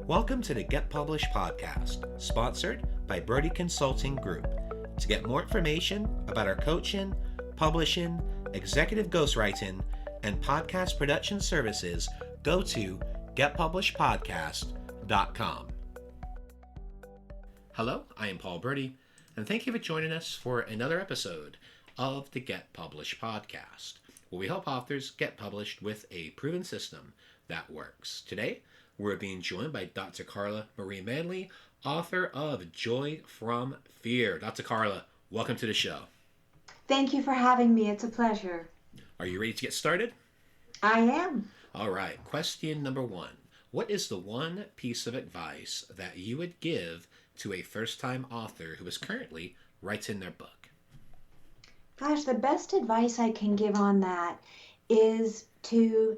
Welcome to the Get Published podcast, sponsored by Brodie Consulting Group. To get more information about our coaching, publishing, executive ghostwriting, and podcast production services, go to getpublishedpodcast.com. Hello, I am Paul Brodie, and thank you for joining us for another episode of the Get Published podcast, where we help authors get published with a proven system that works. Today, we're being joined by Dr. Carla Marie Manly, author of Joy from Fear. Dr. Carla, welcome to the show. Thank you for having me. It's a pleasure. Are you ready to get started? I am. All right. Question number one. What is the one piece of advice that you would give to a first-time author who is currently writing their book? Gosh, the best advice I can give on that is to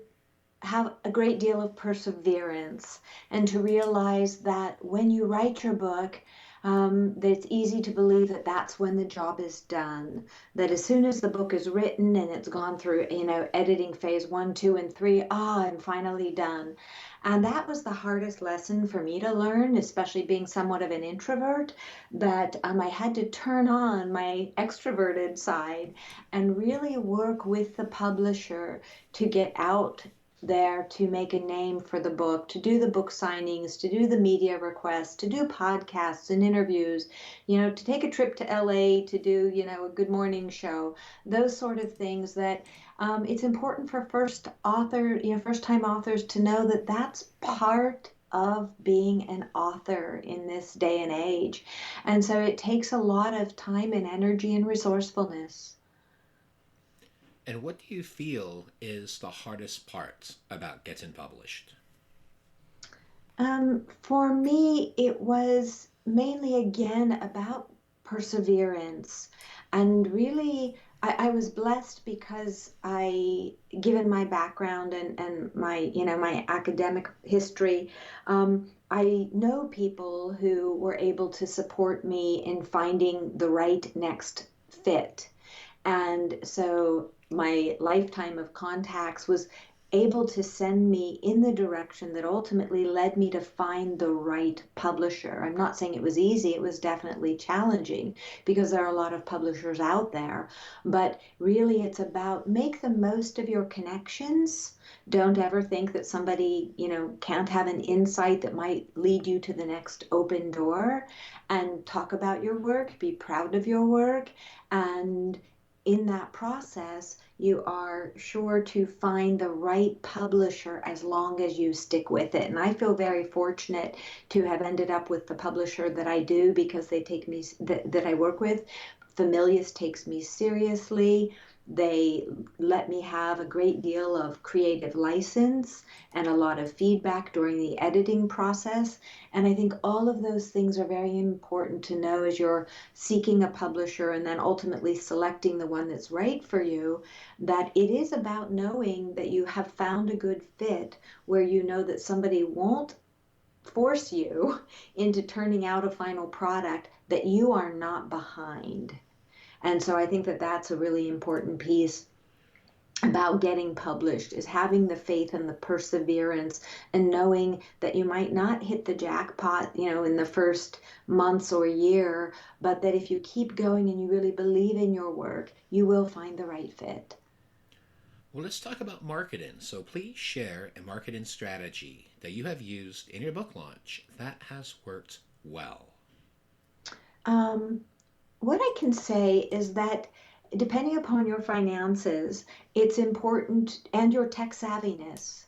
have a great deal of perseverance and to realize that when you write your book, that it's easy to believe that that's when the job is done. That as soon as the book is written and it's gone through, editing phase 1, 2, and 3, I'm finally done. And that was the hardest lesson for me to learn, especially being somewhat of an introvert, that I had to turn on my extroverted side and really work with the publisher to get out there to make a name for the book, to do the book signings, to do the media requests, to do podcasts and interviews, to take a trip to LA, to do, a good morning show, those sort of things that it's important for first-time authors to know that that's part of being an author in this day and age. And so it takes a lot of time and energy and resourcefulness. And what do you feel is the hardest part about getting published? For me, it was mainly, again, about perseverance. And really, I was blessed because given my background and my, my academic history, I know people who were able to support me in finding the right next fit. And so my lifetime of contacts was able to send me in the direction that ultimately led me to find the right publisher. I'm not saying it was easy. It was definitely challenging because there are a lot of publishers out there. But really, it's about make the most of your connections. Don't ever think that somebody, can't have an insight that might lead you to the next open door. And talk about your work. Be proud of your work. And in that process, you are sure to find the right publisher as long as you stick with it. And I feel very fortunate to have ended up with the publisher that I do because they take me, that I work with. Familius takes me seriously. They let me have a great deal of creative license and a lot of feedback during the editing process. And I think all of those things are very important to know as you're seeking a publisher and then ultimately selecting the one that's right for you, that it is about knowing that you have found a good fit where you know that somebody won't force you into turning out a final product that you are not behind. And so I think that that's a really important piece about getting published, is having the faith and the perseverance and knowing that you might not hit the jackpot, in the first months or year, but that if you keep going and you really believe in your work, you will find the right fit. Well, let's talk about marketing. So please share a marketing strategy that you have used in your book launch that has worked well. What I can say is that depending upon your finances, it's important, and your tech savviness,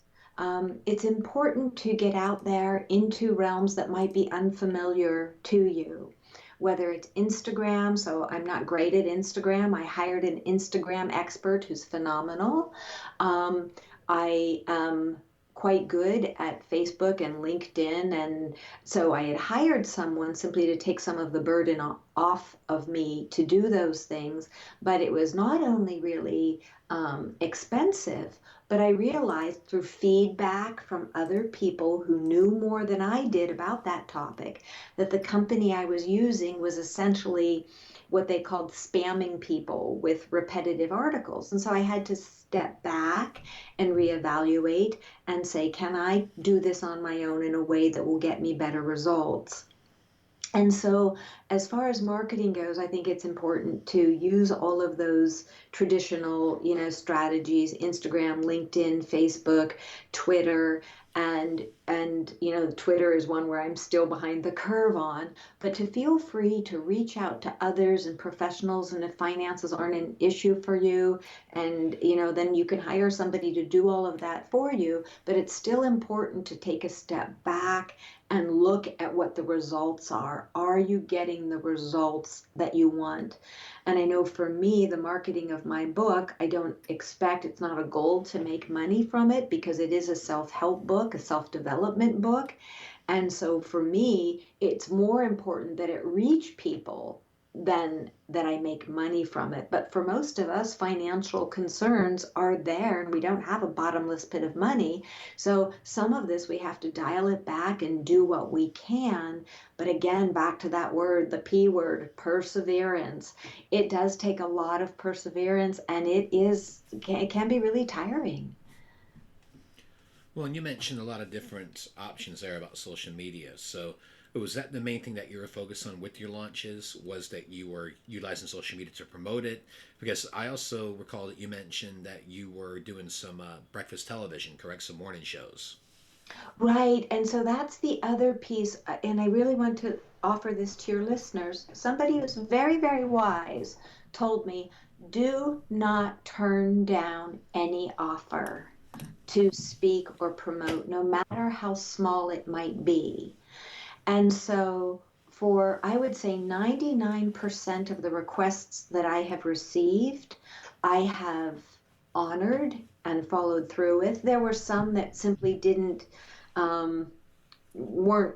it's important to get out there into realms that might be unfamiliar to you. Whether it's Instagram, so I'm not great at Instagram. I hired an Instagram expert who's phenomenal. I am quite good at Facebook and LinkedIn, and so I had hired someone simply to take some of the burden off of me to do those things. But it was not only really expensive, but I realized through feedback from other people who knew more than I did about that topic, that the company I was using was essentially what they called spamming people with repetitive articles. And so I had to step back and reevaluate and say, can I do this on my own in a way that will get me better results? And so, as far as marketing goes, I think it's important to use all of those traditional, strategies: Instagram, LinkedIn, Facebook, Twitter, and Twitter is one where I'm still behind the curve on. But to feel free to reach out to others and professionals, and if finances aren't an issue for you, and then you can hire somebody to do all of that for you. But it's still important to take a step back and look at what the results are. Are you getting the results that you want? And I know for me, the marketing of my book, I don't expect, it's not a goal to make money from it, because it is a self-help book, a self-development book. And so for me, it's more important that it reach people than that I make money from it. But for most of us, financial concerns are there, and we don't have a bottomless pit of money. So some of this, we have to dial it back and do what we can. But again, back to that word, the P word, perseverance. It does take a lot of perseverance, and it can be really tiring. Well, and you mentioned a lot of different options there about social media. So was that the main thing that you were focused on with your launches, was that you were utilizing social media to promote it? Because I also recall that you mentioned that you were doing some breakfast television, correct? Some morning shows. Right. And so that's the other piece. And I really want to offer this to your listeners. Somebody who's very, very wise told me, do not turn down any offer to speak or promote, no matter how small it might be. And so, for I would say 99% of the requests that I have received, I have honored and followed through with. There were some that simply didn't, weren't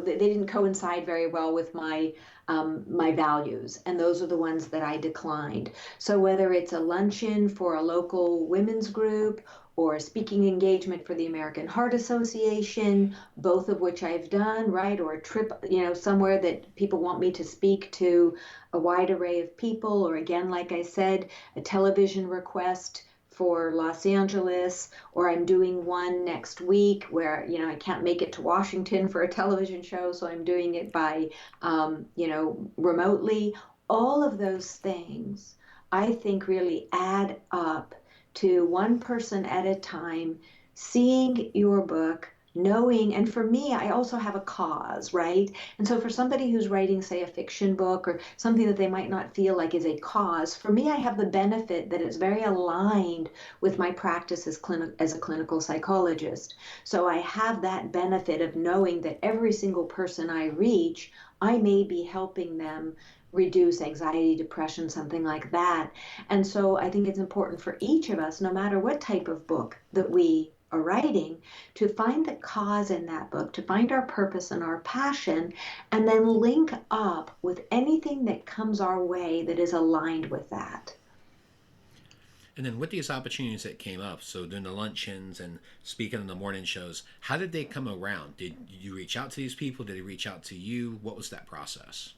they didn't coincide very well with my values, and those are the ones that I declined. So whether it's a luncheon for a local women's group or a speaking engagement for the American Heart Association, both of which I've done, right, or a trip, somewhere that people want me to speak to a wide array of people, or again, like I said, a television request for Los Angeles, or I'm doing one next week where, I can't make it to Washington for a television show, so I'm doing it by, remotely. All of those things, I think, really add up to one person at a time seeing your book, knowing, and for me, I also have a cause, right? And so for somebody who's writing, say, a fiction book or something that they might not feel like is a cause, for me, I have the benefit that it's very aligned with my practice as a clinical psychologist. So I have that benefit of knowing that every single person I reach, I may be helping them reduce anxiety, depression, something like that. And so I think it's important for each of us, no matter what type of book that we are writing, to find the cause in that book, to find our purpose and our passion, and then link up with anything that comes our way that is aligned with that. And then with these opportunities that came up, so doing the luncheons and speaking in the morning shows, how did they come around? Did you reach out to these people? Did they reach out to you? What was that process?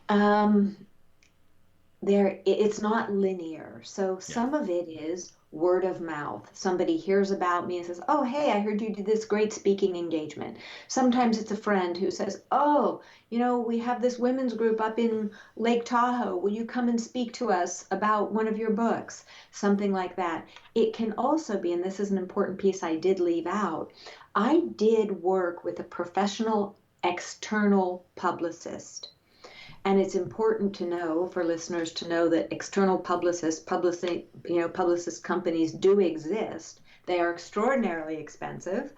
Um, it's not linear. So Yeah. some of it is word of mouth. Somebody hears about me and says, "Oh, hey, I heard you did this great speaking engagement." Sometimes it's a friend who says, "Oh, we have this women's group up in Lake Tahoe. Will you come and speak to us about one of your books?" Something like that. It can also be, and this is an important piece I did leave out, I did work with a professional external publicist. And it's important to know, for listeners to know, that external publicist companies do exist. They are extraordinarily expensive.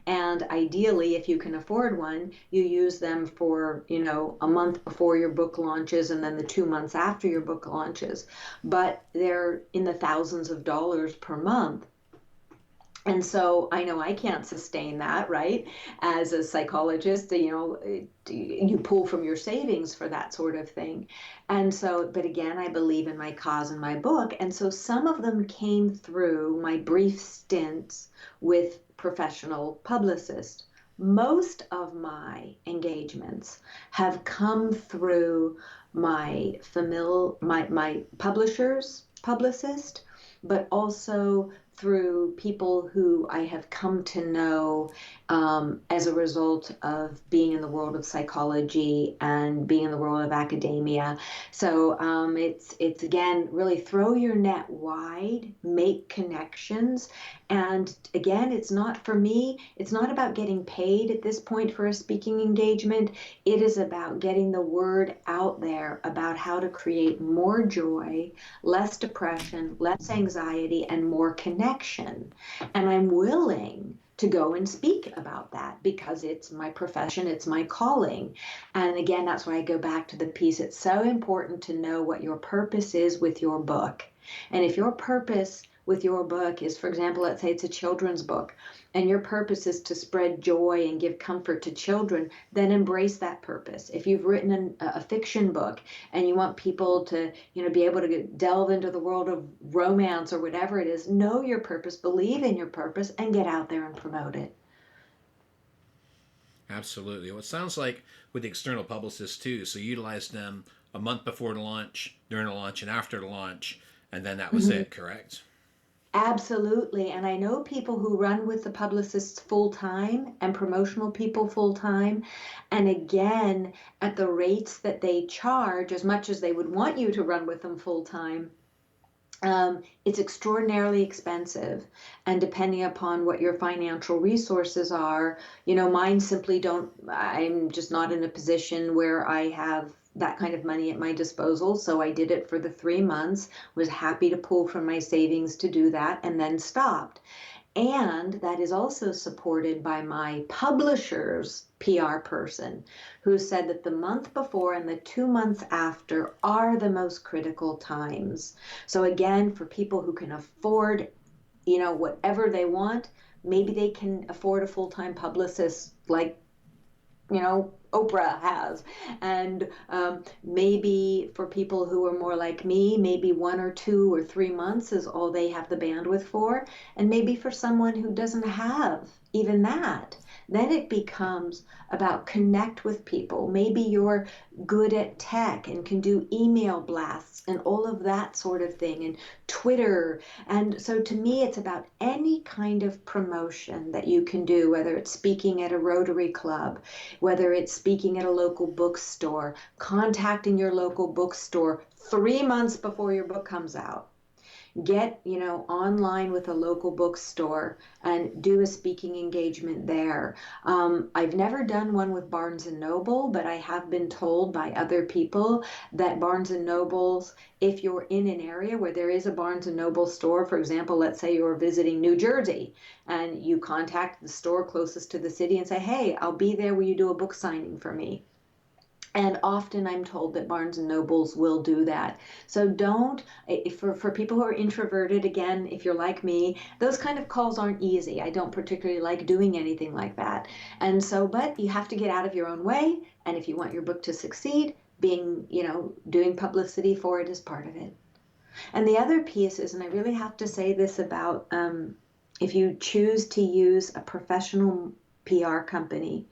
And ideally, if you can afford one, you use them for, a month before your book launches and then the 2 months after your book launches. But they're in the thousands of dollars per month. And so I know I can't sustain that, right? As a psychologist, you pull from your savings for that sort of thing. And so, but again, I believe in my cause and my book. And so some of them came through my brief stints with professional publicists. Most of my engagements have come through my publishers, publicist, but also through people who I have come to know as a result of being in the world of psychology and being in the world of academia. So it's again really throw your net wide, make connections, and again, it's not for me. It's not about getting paid at this point for a speaking engagement. It is about getting the word out there about how to create more joy, less depression, less anxiety, and more connection. And I'm willing to go and speak about that because it's my profession, it's my calling. And again, that's why I go back to the piece. It's so important to know what your purpose is with your book. And if your purpose with your book is, for example, let's say it's a children's book, and your purpose is to spread joy and give comfort to children, then embrace that purpose. If you've written a fiction book and you want people to, be able to delve into the world of romance or whatever it is, know your purpose, believe in your purpose, and get out there and promote it. Absolutely. Well, it sounds like with the external publicists too, so you utilized them a month before the launch, during the launch, and after the launch, and then that was it, correct? Absolutely. And I know people who run with the publicists full time and promotional people full time. And again, at the rates that they charge, as much as they would want you to run with them full time, it's extraordinarily expensive. And depending upon what your financial resources are, mine simply don't, I'm just not in a position where I have that kind of money at my disposal. So I did it for the 3 months, was happy to pull from my savings to do that, and then stopped. And that is also supported by my publisher's PR person, who said that the month before and the 2 months after are the most critical times. So again, for people who can afford, whatever they want, maybe they can afford a full-time publicist like, Oprah has. And maybe for people who are more like me, maybe 1 or 2 or 3 months is all they have the bandwidth for. And maybe for someone who doesn't have even that, then it becomes about connect with people. Maybe you're good at tech and can do email blasts and all of that sort of thing, and Twitter. And so to me, it's about any kind of promotion that you can do, whether it's speaking at a Rotary Club, whether it's speaking at a local bookstore, contacting your local bookstore 3 months before your book comes out. Get, online with a local bookstore and do a speaking engagement there. I've never done one with Barnes and Noble, but I have been told by other people that Barnes and Nobles, if you're in an area where there is a Barnes and Noble store, for example, let's say you're visiting New Jersey and you contact the store closest to the city and say, hey, I'll be there, will you do a book signing for me? And often I'm told that Barnes and Nobles will do that. So for people who are introverted, again, if you're like me, those kind of calls aren't easy. I don't particularly like doing anything like that. And so, but you have to get out of your own way. And if you want your book to succeed, doing publicity for it is part of it. And the other piece is, and I really have to say this about if you choose to use a professional PR company,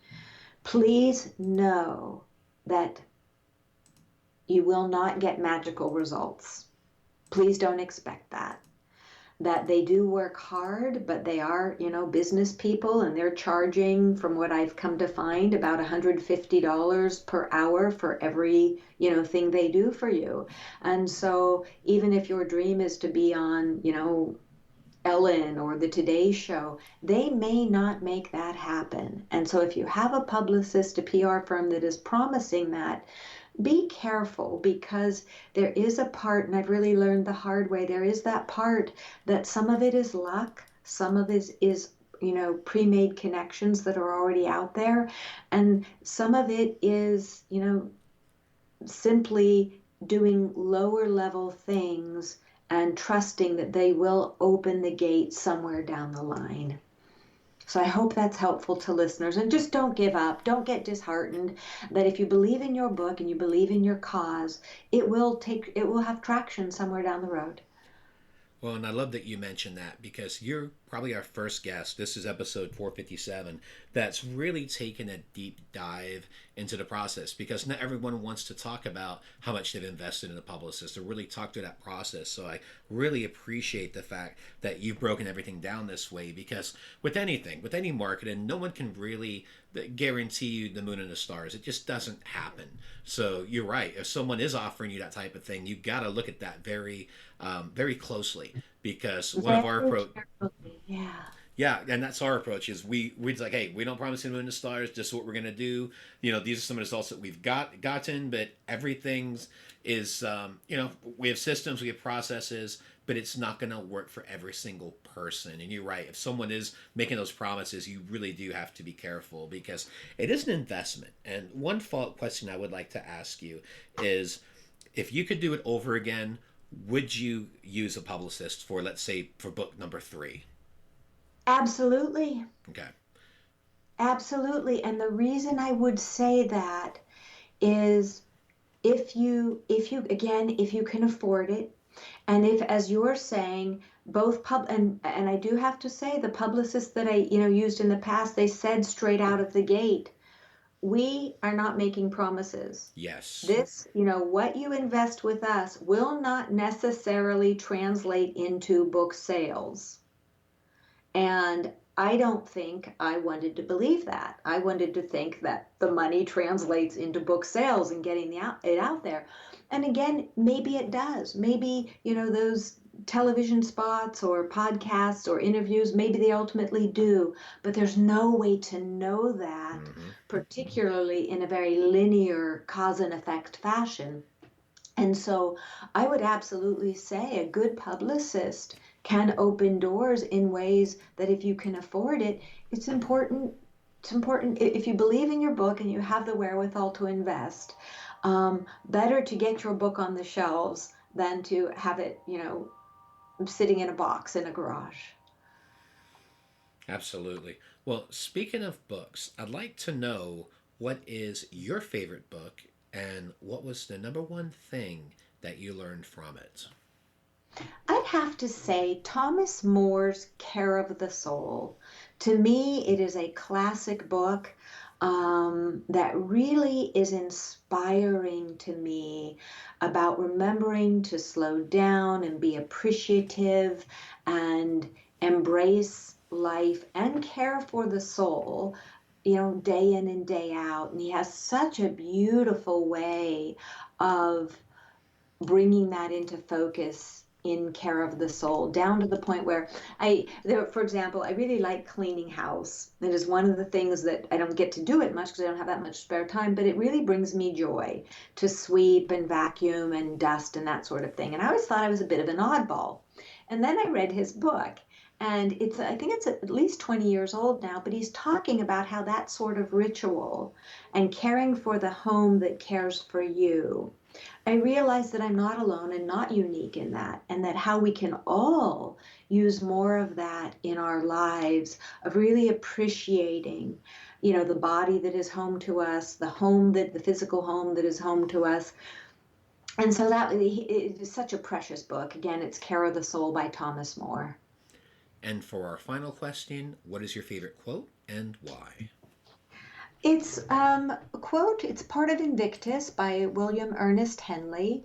please know that you will not get magical results. Please don't expect that. That they do work hard, but they are, business people, and they're charging, from what I've come to find, about $150 per hour for every, thing they do for you. And so even if your dream is to be on, Ellen or the Today Show, they may not make that happen. And so if you have a publicist, a PR firm that is promising that, be careful, because there is a part, and I've really learned the hard way, there is that part that some of it is luck, some of it is pre-made connections that are already out there, and some of it is, simply doing lower level things and trusting that they will open the gate somewhere down the line. So I hope that's helpful to listeners. And just don't give up. Don't get disheartened. That if you believe in your book and you believe in your cause, it will have traction somewhere down the road. Well, and I love that you mentioned that, because you're probably our first guest. This is episode 457. That's really taken a deep dive into the process, because not everyone wants to talk about how much they've invested in a publicist or really talk through that process. So I really appreciate the fact that you've broken everything down this way, because with anything, with any marketing, no one can really guarantee you the moon and the stars. It just doesn't happen. So you're right. If someone is offering you that type of thing, you got to look at that very closely, because one of our approach, Yeah. yeah, and that's our approach, is we're like, hey, we don't promise anyone the stars. This is what we're gonna do. These are some of the results that we've gotten, but everything's is we have systems, we have processes, but it's not gonna work for every single person. And you're right. If someone is making those promises, you really do have to be careful, because it is an investment. And one follow-up question I would like to ask you is, if you could do it over again, would you use a publicist for, let's say, for book number 3? Absolutely. Okay. Absolutely. And the reason I would say that is, if you can afford it, and if, as you're saying, both and I do have to say, the publicists that I used in the past, they said straight out of the gate, we are not making promises. Yes. This, what you invest with us will not necessarily translate into book sales. And I don't think I wanted to believe that. I wanted to think that the money translates into book sales and getting it out there. And again, maybe it does. Maybe, those television spots or podcasts or interviews, maybe they ultimately do. But there's no way to know that, particularly in a very linear cause and effect fashion. And so I would absolutely say a good publicist can open doors in ways that, if you can afford it, it's important. It's important if you believe in your book and you have the wherewithal to invest. Better to get your book on the shelves than to have it, sitting in a box in a garage. Absolutely. Well, speaking of books, I'd like to know, what is your favorite book, and what was the number one thing that you learned from it? I'd have to say Thomas More's Care of the Soul. To me, it is a classic book that really is inspiring to me, about remembering to slow down and be appreciative and embrace life and care for the soul, day in and day out. And he has such a beautiful way of bringing that into focus in Care of the Soul, down to the point where for example, I really like cleaning house. It is one of the things that I don't get to do it much because I don't have that much spare time, but it really brings me joy to sweep and vacuum and dust and that sort of thing. And I always thought I was a bit of an oddball. And then I read his book, and I think it's at least 20 years old now, but he's talking about how that sort of ritual and caring for the home that cares for you, I realize that I'm not alone and not unique in that, and that how we can all use more of that in our lives, of really appreciating, the body that is home to us, the physical home that is home to us. And so it is such a precious book. Again, it's Care of the Soul by Thomas More. And for our final question, what is your favorite quote and why? It's a quote. It's part of Invictus by William Ernest Henley,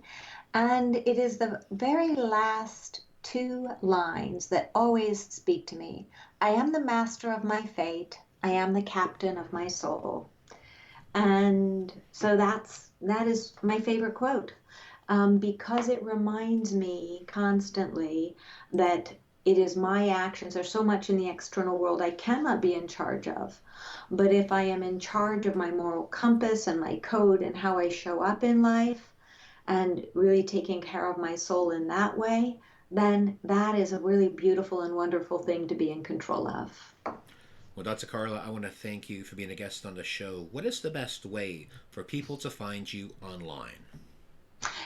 and it is the very last 2 lines that always speak to me. I am the master of my fate. I am the captain of my soul. And so that is my favorite quote, because it reminds me constantly that it is my actions. There's so much in the external world I cannot be in charge of. But if I am in charge of my moral compass and my code and how I show up in life, and really taking care of my soul in that way, then that is a really beautiful and wonderful thing to be in control of. Well, Dr. Carla, I want to thank you for being a guest on the show. What is the best way for people to find you online?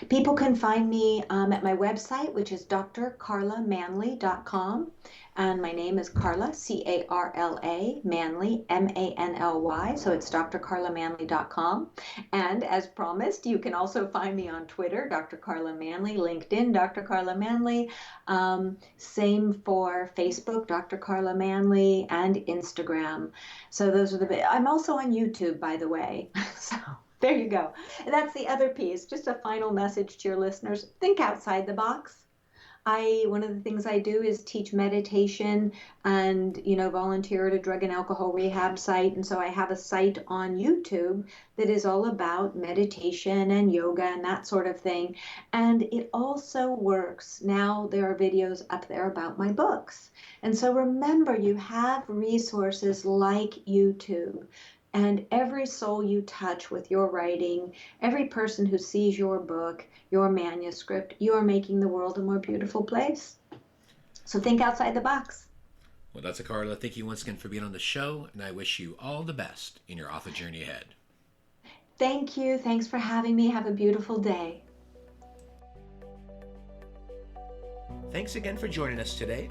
People can find me at my website, which is drcarlamanly.com. And my name is Carla, C-A-R-L-A, Manly, M-A-N-L-Y. So it's drcarlamanly.com. And as promised, you can also find me on Twitter, Dr. Carla Manly, LinkedIn, Dr. Carla Manly. Same for Facebook, Dr. Carla Manly, and Instagram. So those are I'm also on YouTube, by the way. So there you go. And that's the other piece. Just a final message to your listeners. Think outside the box. One of the things I do is teach meditation and, volunteer at a drug and alcohol rehab site. And so I have a site on YouTube that is all about meditation and yoga and that sort of thing. And it also works. Now there are videos up there about my books. And so remember, you have resources like YouTube. And every soul you touch with your writing, every person who sees your book, your manuscript, you are making the world a more beautiful place. So think outside the box. Well, that's a Carla. Thank you once again for being on the show, and I wish you all the best in your author journey ahead. Thank you. Thanks for having me. Have a beautiful day. Thanks again for joining us today.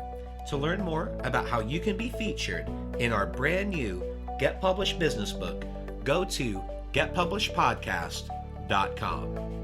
To learn more about how you can be featured in our brand new Get Published business book, go to getpublishedpodcast.com.